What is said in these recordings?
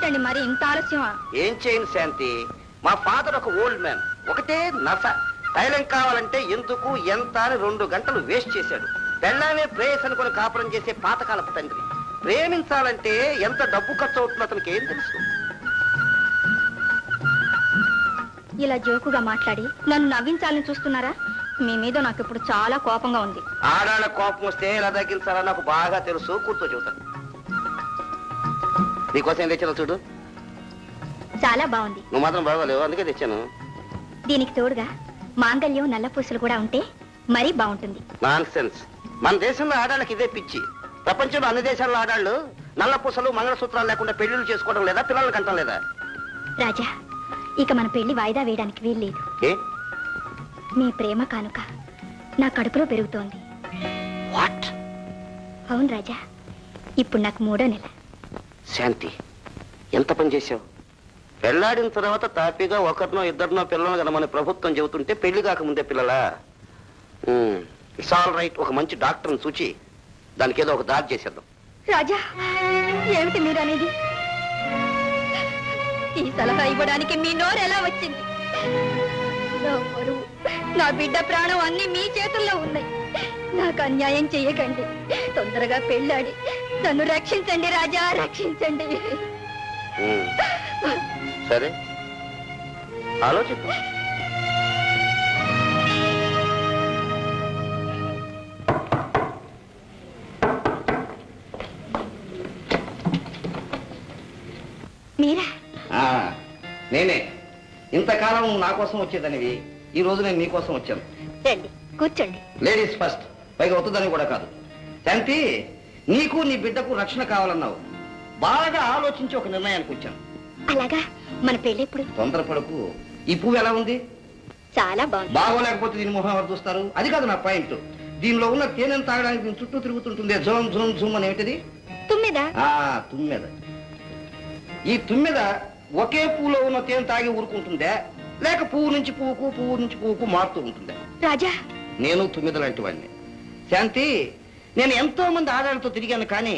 ఏమిటండి మరి ఇంత ఆలస్యమా? ఏం చేయను శాంతి, మా ఫాదర్ ఒక ఓల్డ్ మ్యాన్, ఒకటే నస. తైలం కావాలంటే ఎందుకు ఎంత అని 2 గంటలు వేస్ట్ చేశాడు. పెళ్ళామే ప్రేయస్ అనుకుని కాపురం చేసే పాతకాలపు తండ్రి. ప్రేమించాలంటే ఎంత డబ్బు ఖర్చు అవుతుందో అతనికి ఏం తెలుసు? ఇలా జోకుగా మాట్లాడి నన్ను నవ్వించాలని చూస్తున్నారా? మీ మీద నాకు ఇప్పుడు చాలా కోపంగా ఉంది. ఆడాళ్ళ కోపం వస్తే ఎలా తగ్గించాలని నాకు బాగా తెలుసు. కూర్చో చెబుతాను. నీకోసం ఏం తెచ్చాను చూడు. చాలా బాగుంది. నువ్వు మాత్రం బాగోలేవు, అందుకే తెచ్చాను. దీనికి తోడుగా మాంగళ్యం నల్ల పూసలు కూడా ఉంటే మరీ బాగుంటుంది. Non sense. మన దేశంలో ఆడాళ్ళకి ఇదే పిచ్చి. ప్రపంచంలో అన్ని దేశాల్లో ఆడాళ్ళు నల్ల పూసలు మంగళసూత్రాలు లేకుండా పెళ్లిళ్ళు చేసుకోవడం లేదా, పిల్లలు కంటం లేదా? రాజా, ఇక మన పెళ్లి వాయిదా వేయడానికి వీల్లేదు. మీ ప్రేమ కానుక నా కడుపులో పెరుగుతోంది. వాట్? అవును రాజా, ఇప్పుడు నాకు 3వ నెల. శాంతి, ఎంత పని చేశావు? పెళ్లాడిన తర్వాత తాపీగా ఒకరినో ఇద్దరినో పిల్లలు కదా మన ప్రభుత్వం చెబుతుంటే పెళ్లి కాకముందే పిల్లలా? It's all right. ఒక మంచి డాక్టర్ని చూచి దానికి ఏదో ఒక దారి చేసేద్దాం. రాజా, ఏమిటి మీరు అనేది? ఈ సలహా ఇవ్వడానికి మీ నోరు ఎలా వచ్చింది? నా పరువు, నా బిడ్డ ప్రాణం అన్ని మీ చేతుల్లో ఉన్నాయి. నాకు అన్యాయం చెయ్యకండి. తొందరగా పెళ్ళాడి నన్ను రక్షించండి రాజా, రక్షించండి. సరే, ఆలోచిద్దాం. మీరా? నేనే. ఇంతకాలం నా కోసం వచ్చేదనివి, ఈ రోజు నేను నీకోసం వచ్చాను. రండి, కూర్చోండి. లేడీస్ ఫస్ట్, పైగా వస్తుందని కూడా కాదు. శాంతి, నీకు నీ బిడ్డకు రక్షణ కావాలన్నావు. బాగా ఆలోచించి ఒక నిర్ణయానికి వచ్చాను. అలాగా? మన పెళ్ళెప్పుడు? తొందరపడకు. ఈ పువ్వు ఎలా ఉంది? చాలా బాగుంది. బాగోలేకపోతే దీని మొహం ఎవరు చూస్తారు? అది కాదు నా పాయింట్. దీనిలో ఉన్న తేనెను తాగడానికి దీని చుట్టూ తిరుగుతుంటుంది. జూమ్ జూమ్ జూమ్ అని ఏమిటిది? తుమ్మెద. తుమ్మెద. ఈ తుమ్మెద ఒకే పువ్వులో ఉన్న తేనె తాగి ఊరుకుంటుందే, లేక పువ్వు నుంచి పువ్వుకు పువ్వు నుంచి పువ్వుకు మారుతూ ఉంటుందే? రాజా, నేను తుమ్మెద లాంటి వాడిని. శాంతి, నేను ఎంతో మంది ఆడాలతో తిరిగాను, కానీ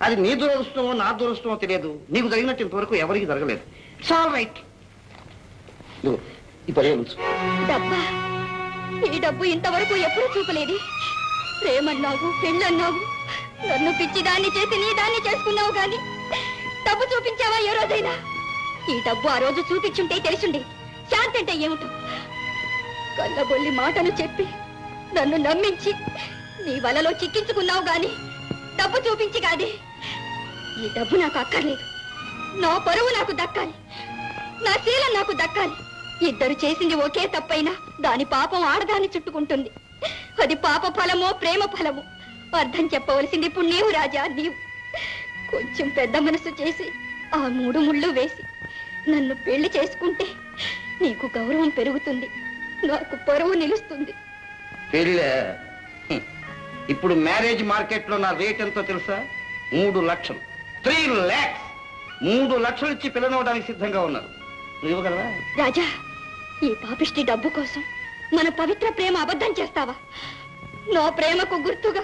అది నీ దురదృష్టమో నా దురదృష్టమో తెలియదు. నీకు జరిగినట్టు ఇంతవరకు ఎవరికి జరగలేదు. It's all right. డబ్బా? ఈ డబ్బు ఇంతవరకు ఎప్పుడు చూపలేదు. ప్రేమన్నావు, పెళ్ళన్నావు, నన్ను పిచ్చిదాన్ని చేసి నీ దాన్ని చేసుకున్నావు, గాని డబ్బు చూపించావా ఏ రోజైనా? ఈ డబ్బు ఆ రోజు చూపించుంటే తెలిసిండే శాంతి అంటే ఏమిటో. కళ్ళబొల్లి మాటలు చెప్పి నన్ను నమ్మించి నీ వలలో చిక్కించుకున్నావు, గాని డబ్బు చూపించి కాదే. ఈ డబ్బు నాకు అక్కర్లేదు. నా పరువు నాకు దక్కాలి, నా శీలం నాకు దక్కాలి. ఇద్దరు చేసింది ఒకే తప్పైనా దాని పాపం ఆడదాన్ని చుట్టుకుంటుంది. అది పాప ఫలమో ప్రేమ ఫలమో అర్థం చెప్పవలసింది ఇప్పుడు నీవు రాజా, నీవు. కొంచెం పెద్ద మనసు చేసి ఆ 3 ముళ్ళు వేసి నన్ను పెళ్లి చేసుకుంటే నీకు గౌరవం పెరుగుతుంది, నాకు పరువు నిలుస్తుంది. ఇప్పుడు మ్యారేజ్ మార్కెట్ లో నా రేట్ ఎంతో తెలుసా? 3 లక్షలు. 3 lakhs. 3 లక్షలు ఇచ్చి పిల్లనవడానికి సిద్ధంగా ఉన్నారు. ఇవ్వగలవా? రాజా, ఈ పాపిష్టి డబ్బు కోసం మన పవిత్ర ప్రేమ అబద్ధం చేస్తావా? నా ప్రేమకు గుర్తుగా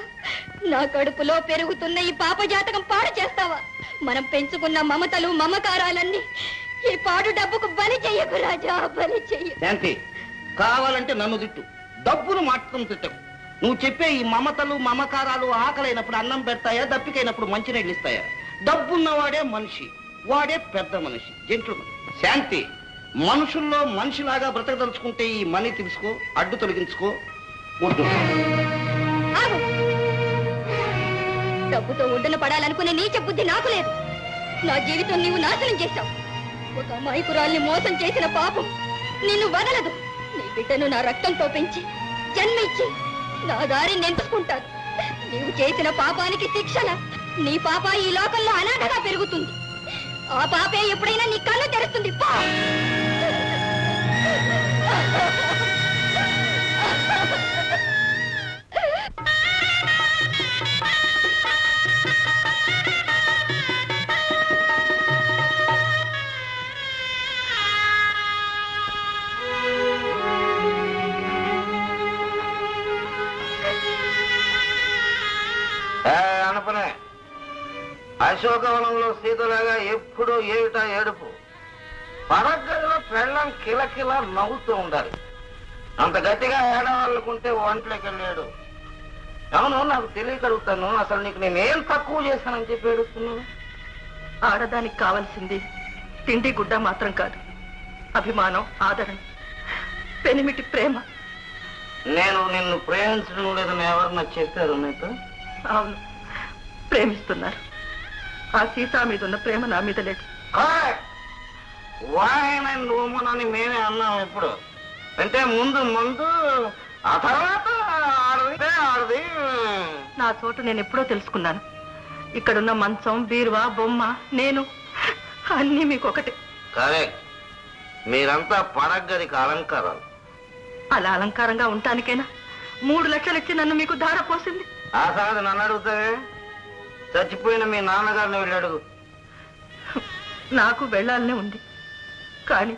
నా కడుపులో పెరుగుతున్న ఈ పాప జాతకం పాడు చేస్తావా? మనం పెంచుకున్న మమతలు మమకారాలన్నీ ఈ పాడు డబ్బుకు బలి చెయ్యకు రాజా, బలి చెయ్య. శాంతి, కావాలంటే నన్ను తిట్టు, డబ్బును మాత్రం తిట్టకు. నువ్వు చెప్పే ఈ మమతలు మమకారాలు ఆకలైనప్పుడు అన్నం పెడతాయా, దప్పికైనప్పుడు మంచినీళ్ళు ఇస్తాయా? డబ్బున్నవాడే మనిషి, వాడే పెద్ద మనిషి, జెంట్లుమన్. శాంతి, మనుషుల్లో మనిషిలాగా బ్రతకదలుచుకుంటే ఈ మనీ తెలుసుకో, అడ్డు తొలగించుకో. వద్దు. డబ్బుతో ఒడ్డున పడాలనుకునే నీచ బుద్ధి నాకు లేదు. నా జీవితం నీవు నాశనం చేశావు. ఒక అమాయకురాల్ని మోసం చేసిన పాపం నిన్ను వదలదు. నీ బిడ్డను నా రక్తంతో పెంచి జన్మించి నా దారిని ఎంచుకుంటాను. నీవు చేసిన పాపానికి శిక్షణ నీ పాప ఈ లోకంలో అనాథగా పెరుగుతుంది. ఆ పాపే ఎప్పుడైనా నీ కన్ను తెరుస్తుంది. పా. అశోకవనంలో సీతలాగా ఎప్పుడూ ఏమిటా ఏడుపు. పడగదిలో పెళ్ళం కిలకిలా నవ్వుతూ ఉండాలి. అంత గట్టిగా ఏడవాళ్ళకుంటే ఒంట్లోకి వెళ్ళాడు. అవును, నాకు తెలియగలుగుతాను. అసలు నీకు నేనేం తక్కువ చేశానని చెప్పి ఏడుస్తున్నాను? ఆడదానికి కావలసింది తిండి గుడ్డ మాత్రం కాదు, అభిమానం, ఆదరణ, పెనిమిటి ప్రేమ. నేను నిన్ను ప్రేమించడం లేదని ఎవరన్నా చెప్పారు నీకు? అవును, ప్రేమిస్తున్నారు. ఆ సీత మీద ఉన్న ప్రేమ నా మీద లేదు. వాయనని మేమే అన్నాం. ఎప్పుడు అంటే ముందు ఆ తర్వాత ఆడది. నా చోటు నేను ఎప్పుడో తెలుసుకున్నాను. ఇక్కడున్న మంచం, బీరువా, బొమ్మ, నేను అన్నీ మీకు ఒకటే. కరెక్ట్. మీరంతా పడగదికి అలంకారాలు. అలా అలంకారంగా ఉండటానికైనా 3 లక్షలు ఇచ్చి నన్ను మీకు ధార పోసింది. ఆ సంగతి నన్ను అడుగుతావే? చచ్చిపోయిన మీ నాన్నగారిని వెళ్ళి అడుగు. నాకు వెళ్ళాలనే ఉంది, కానీ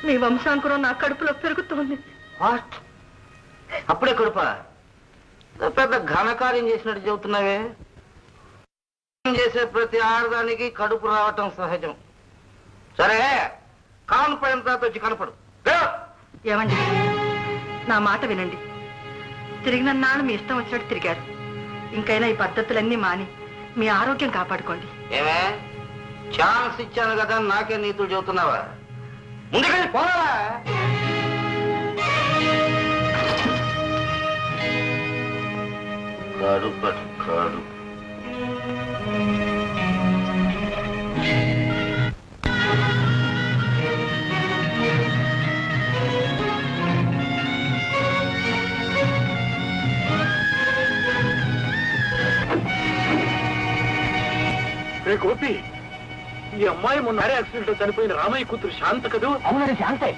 మీ వంశాంకురం నా కడుపులో పెరుగుతోంది. వాట్? అప్పుడే కడుపా? పెద్ద ఘనకార్యం చేసినట్టు చెబుతున్నావే. చేసే ప్రతి ఆడదానికి కడుపు రావటం సహజం. సరే, కాను పైన తర్వాత వచ్చి కనపడు. ఏమండి, నా మాట వినండి. తిరిగిన నాడు మీ ఇష్టం వచ్చినట్టు తిరిగారు. ఇంకైనా ఈ పద్ధతులన్నీ మాని మీ ఆరోగ్యం కాపాడుకోండి. ఏమే, ఛాన్స్ ఇచ్చాను కదా నాకే నీతులు చెబుతున్నావా? ముందుకెళ్ళి పోవాలా? కాడు గోపి, ఈ అమ్మాయి మొన్న యాక్సిడెంట్ లో చనిపోయిన రామయ్య కూతురు శాంత కదూ? అవునండి, శాంతే.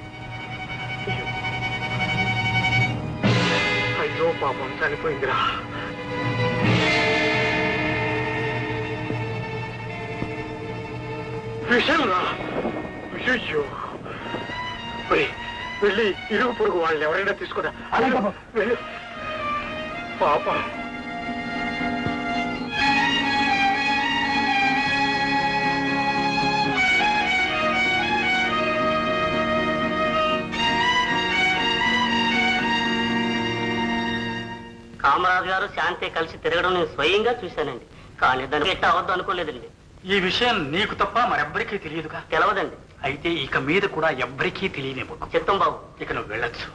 అయ్యో పాపం, చనిపోయిందిరా. విషయం రా. అయ్యో, వెళ్ళి ఇరుగు పొరుగు వాళ్ళని ఎవరైనా తీసుకురా. వెళ్ళి పాప. కామరాజు గారు శాంతి కలిసి తిరగడం నేను స్వయంగా చూశానండి. కానీ దానికి ఎట్లా అవద్దు అనుకోలేదండి. ఈ విషయం నీకు తప్ప మరెవ్వరికీ తెలియదుగా? తెలవదండి. అయితే ఇక మీద కూడా ఎవ్వరికీ తెలియనివ్వకు. చిత్తం బాబు. ఇక నువ్వు వెళ్ళొచ్చు.